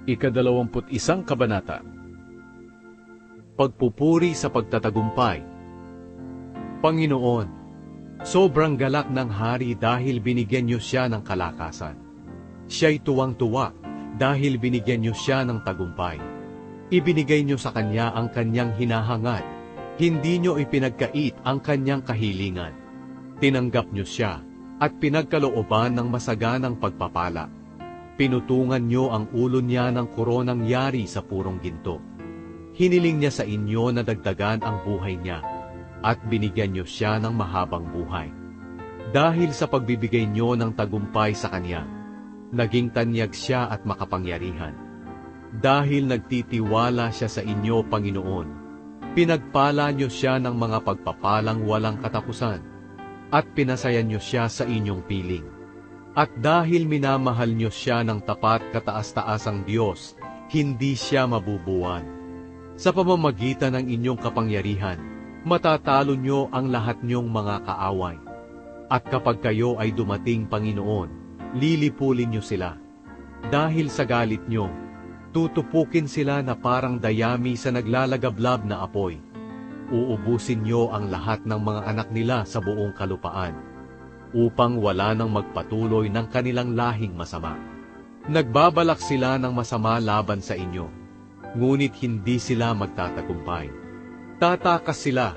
Ika-21 Kabanata. Pagpupuri sa pagtatagumpay. Panginoon, sobrang galak ng hari dahil binigyan niyo siya ng kalakasan. Siya'y tuwang-tuwa dahil binigyan niyo siya ng tagumpay. Ibinigay niyo sa kanya ang kanyang hinahangad. Hindi niyo ipinagkait ang kanyang kahilingan. Tinanggap niyo siya at pinagkalooban ng masaganang pagpapala. Pinutungan niyo ang ulo niya ng koronang yari sa purong ginto. Hiniling niya sa inyo na dagdagan ang buhay niya, at binigyan niyo siya ng mahabang buhay. Dahil sa pagbibigay niyo ng tagumpay sa kanya, naging tanyag siya at makapangyarihan. Dahil nagtitiwala siya sa inyo, Panginoon, pinagpala niyo siya ng mga pagpapalang walang katapusan, at pinasayan niyo siya sa inyong piling. At dahil minamahal niyo siya ng tapat kataas-taasang Diyos, hindi siya mabubuwan. Sa pamamagitan ng inyong kapangyarihan, matatalo niyo ang lahat niyong mga kaaway. At kapag kayo ay dumating, Panginoon, lilipulin niyo sila. Dahil sa galit niyo, tutupukin sila na parang dayami sa naglalagablab na apoy. Uubusin niyo ang lahat ng mga anak nila sa buong kalupaan, upang wala nang magpatuloy ng kanilang lahing masama. Nagbabalak sila ng masama laban sa inyo, ngunit hindi sila magtatagumpay. Tatakas sila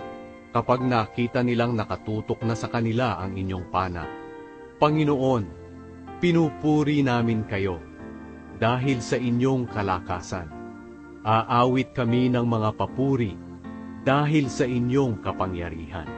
kapag nakita nilang nakatutok na sa kanila ang inyong pana. Panginoon, pinupuri namin kayo dahil sa inyong kalakasan. Aawit kami ng mga papuri dahil sa inyong kapangyarihan.